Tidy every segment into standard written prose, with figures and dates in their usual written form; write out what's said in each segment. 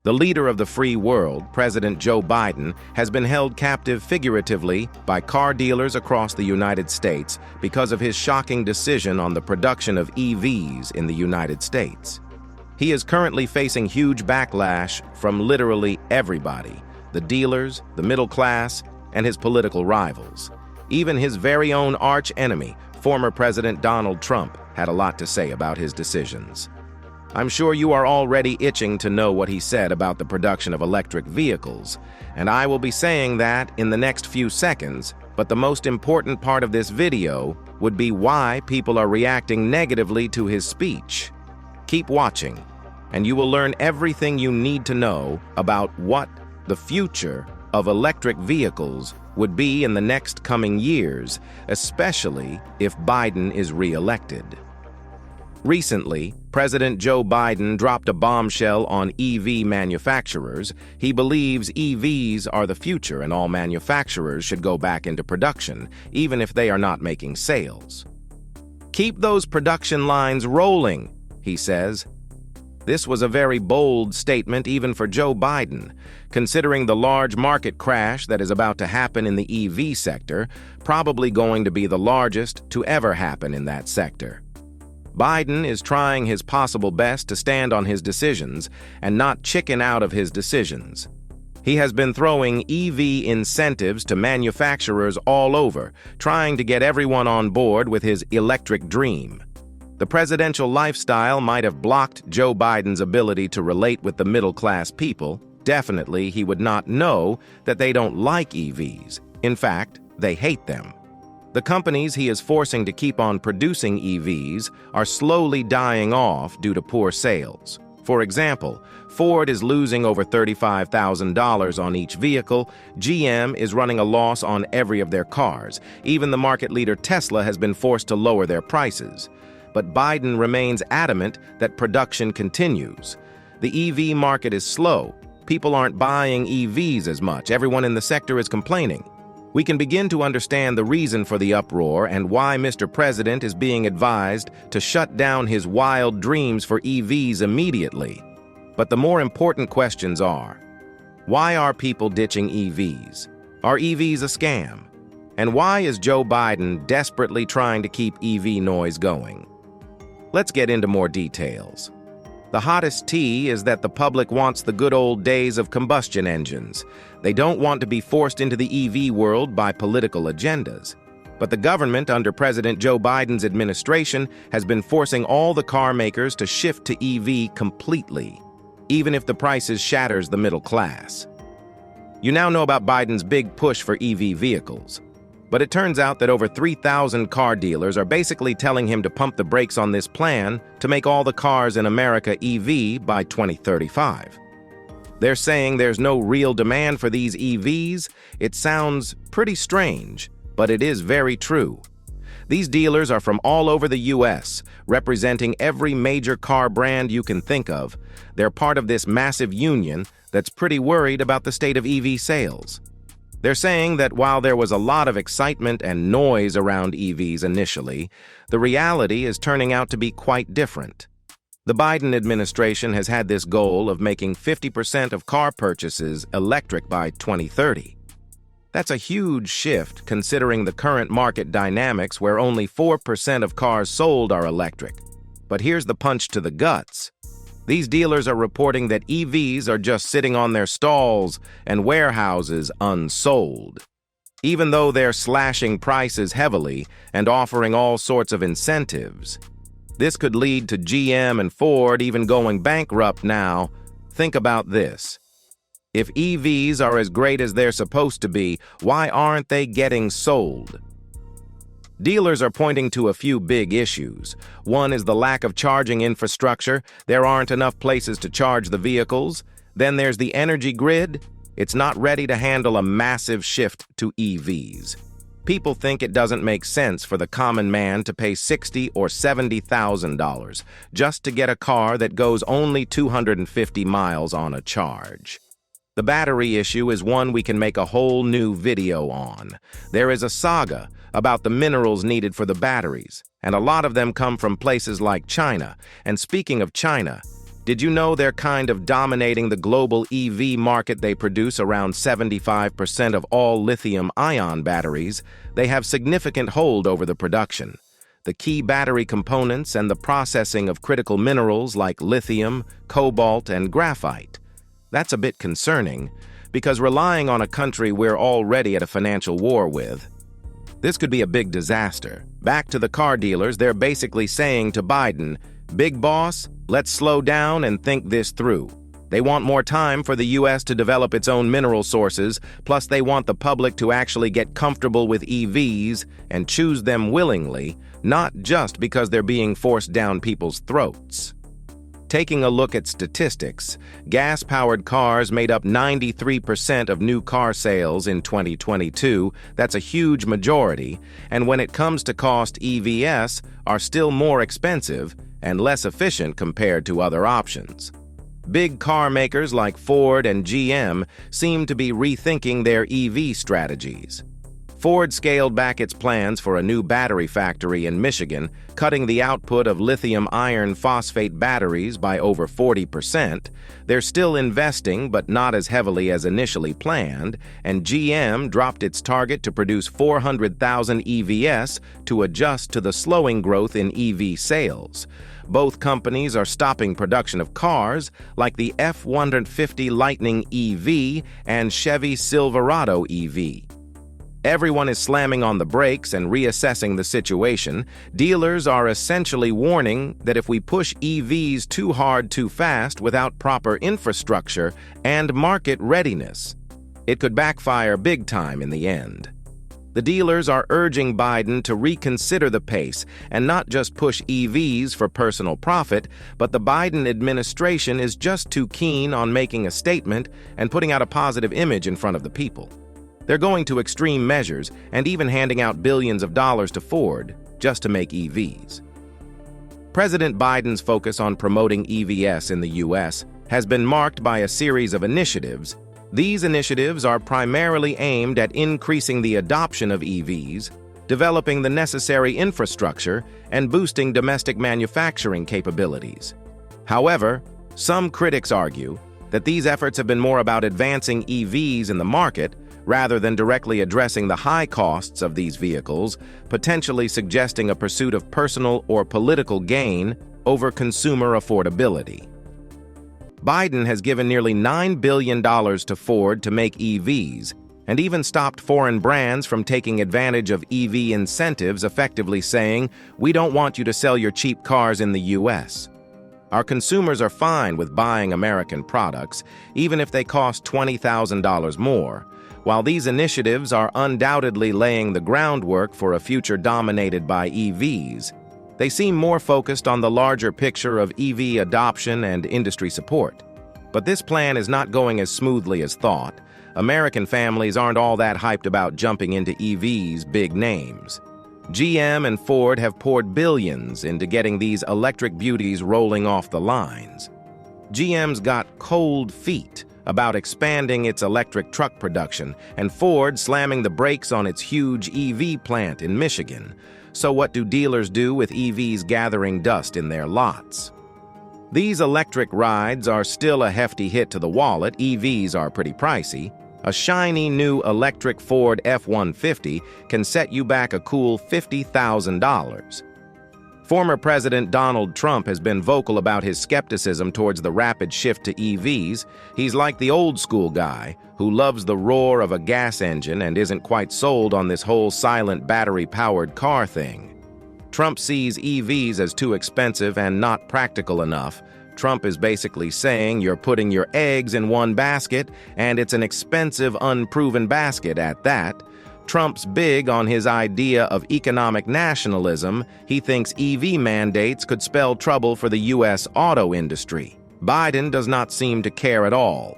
The leader of the free world, President Joe Biden, has been held captive figuratively by car dealers across the United States because of his shocking decision on the production of EVs in the United States. He is currently facing huge backlash from literally everybody: the dealers, the middle class, and his political rivals. Even his very own arch-enemy, former President Donald Trump, had a lot to say about his decisions. I'm sure you are already itching to know what he said about the production of electric vehicles, and I will be saying that in the next few seconds, but the most important part of this video would be why people are reacting negatively to his speech. Keep watching, and you will learn everything you need to know about what the future of electric vehicles would be in the next coming years, especially if Biden is re-elected. Recently, President Joe Biden dropped a bombshell on EV manufacturers. He believes EVs are the future and all manufacturers should go back into production, even if they are not making sales. "Keep those production lines rolling," he says. This was a very bold statement even for Joe Biden, considering the large market crash that is about to happen in the EV sector, probably going to be the largest to ever happen in that sector. Biden is trying his possible best to stand on his decisions and not chicken out of his decisions. He has been throwing EV incentives to manufacturers all over, trying to get everyone on board with his electric dream. The presidential lifestyle might have blocked Joe Biden's ability to relate with the middle-class people. Definitely, he would not know that they don't like EVs. In fact, they hate them. The companies he is forcing to keep on producing EVs are slowly dying off due to poor sales. For example, Ford is losing over $35,000 on each vehicle. GM is running a loss on every of their cars. Even the market leader Tesla has been forced to lower their prices. But Biden remains adamant that production continues. The EV market is slow. People aren't buying EVs as much. Everyone in the sector is complaining. We can begin to understand the reason for the uproar and why Mr. President is being advised to shut down his wild dreams for EVs immediately. But the more important questions are: why are people ditching EVs? Are EVs a scam? And why is Joe Biden desperately trying to keep EV noise going? Let's get into more details. The hottest tea is that the public wants the good old days of combustion engines. They don't want to be forced into the EV world by political agendas. But the government under President Joe Biden's administration has been forcing all the car makers to shift to EV completely, even if the prices shatters the middle class. You now know about Biden's big push for EV vehicles. But it turns out that over 3,000 car dealers are basically telling him to pump the brakes on this plan to make all the cars in America EV by 2035. They're saying there's no real demand for these EVs. It sounds pretty strange, but it is very true. These dealers are from all over the U.S., representing every major car brand you can think of. They're part of this massive union that's pretty worried about the state of EV sales. They're saying that while there was a lot of excitement and noise around EVs initially, the reality is turning out to be quite different. The Biden administration has had this goal of making 50% of car purchases electric by 2030. That's a huge shift considering the current market dynamics where only 4% of cars sold are electric. But here's the punch to the guts. These dealers are reporting that EVs are just sitting on their stalls and warehouses unsold. Even though they're slashing prices heavily and offering all sorts of incentives. This could lead to GM and Ford even going bankrupt now. Think about this. If EVs are as great as they're supposed to be, why aren't they getting sold? Dealers are pointing to a few big issues. One is the lack of charging infrastructure. There aren't enough places to charge the vehicles. Then there's the energy grid. It's not ready to handle a massive shift to EVs. People think it doesn't make sense for the common man to pay $60,000 or $70,000 just to get a car that goes only 250 miles on a charge. The battery issue is one we can make a whole new video on. There is a saga about the minerals needed for the batteries, and a lot of them come from places like China. And speaking of China, Did you know they're kind of dominating the global EV market? They produce around 75% of all lithium-ion batteries. They have significant hold over the production, the key battery components, and the processing of critical minerals like lithium, cobalt, and graphite. That's a bit concerning, because relying on a country we're already at a financial war with, this could be a big disaster. Back to the car dealers, they're basically saying to Biden, "Big boss, let's slow down and think this through." They want more time for the U.S. to develop its own mineral sources, plus they want the public to actually get comfortable with EVs and choose them willingly, not just because they're being forced down people's throats. Taking a look at statistics, gas-powered cars made up 93% of new car sales in 2022. That's a huge majority, and when it comes to cost, EVs are still more expensive and less efficient compared to other options. Big car makers like Ford and GM seem to be rethinking their EV strategies. Ford scaled back its plans for a new battery factory in Michigan, cutting the output of lithium iron phosphate batteries by over 40%. They're still investing, but not as heavily as initially planned, and GM dropped its target to produce 400,000 EVs to adjust to the slowing growth in EV sales. Both companies are stopping production of cars like the F-150 Lightning EV and Chevy Silverado EV. Everyone is slamming on the brakes and reassessing the situation. Dealers are essentially warning that if we push EVs too hard too fast without proper infrastructure and market readiness, it could backfire big time in the end. The dealers are urging Biden to reconsider the pace and not just push EVs for personal profit, but the Biden administration is just too keen on making a statement and putting out a positive image in front of the people. They're going to extreme measures and even handing out billions of dollars to Ford just to make EVs. President Biden's focus on promoting EVs in the U.S. has been marked by a series of initiatives. These initiatives are primarily aimed at increasing the adoption of EVs, developing the necessary infrastructure, and boosting domestic manufacturing capabilities. However, some critics argue that these efforts have been more about advancing EVs in the market rather than directly addressing the high costs of these vehicles, potentially suggesting a pursuit of personal or political gain over consumer affordability. Biden has given nearly $9 billion to Ford to make EVs, and even stopped foreign brands from taking advantage of EV incentives, effectively saying, "We don't want you to sell your cheap cars in the U.S." Our consumers are fine with buying American products, even if they cost $20,000 more. While these initiatives are undoubtedly laying the groundwork for a future dominated by EVs, they seem more focused on the larger picture of EV adoption and industry support. But this plan is not going as smoothly as thought. American families aren't all that hyped about jumping into EVs' big names. GM and Ford have poured billions into getting these electric beauties rolling off the lines. GM's got cold feet about expanding its electric truck production, and Ford slamming the brakes on its huge EV plant in Michigan. So what do dealers do with EVs gathering dust in their lots? These electric rides are still a hefty hit to the wallet. EVs are pretty pricey. A shiny new electric Ford F-150 can set you back a cool $50,000. Former President Donald Trump has been vocal about his skepticism towards the rapid shift to EVs. He's like the old-school guy who loves the roar of a gas engine and isn't quite sold on this whole silent battery-powered car thing. Trump sees EVs as too expensive and not practical enough. Trump is basically saying you're putting your eggs in one basket, and it's an expensive, unproven basket at that. Trump's big on his idea of economic nationalism. He thinks EV mandates could spell trouble for the U.S. auto industry. Biden does not seem to care at all.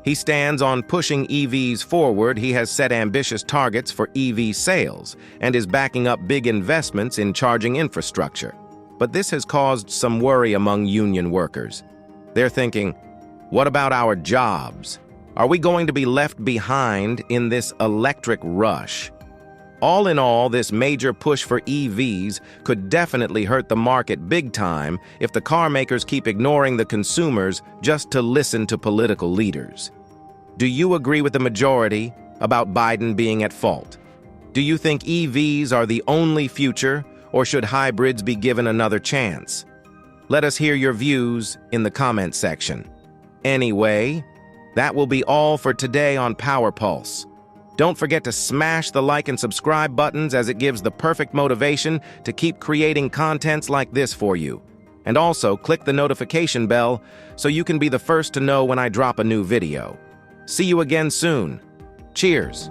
He stands on pushing EVs forward. He has set ambitious targets for EV sales and is backing up big investments in charging infrastructure. But this has caused some worry among union workers. They're thinking, what about our jobs? Are we going to be left behind in this electric rush? All in all, this major push for EVs could definitely hurt the market big time if the car makers keep ignoring the consumers just to listen to political leaders. Do you agree with the majority about Biden being at fault? Do you think EVs are the only future, or should hybrids be given another chance? Let us hear your views in the comment section. Anyway, that will be all for today on Power Pulse. Don't forget to smash the like and subscribe buttons, as it gives the perfect motivation to keep creating contents like this for you. And also click the notification bell so you can be the first to know when I drop a new video. See you again soon. Cheers.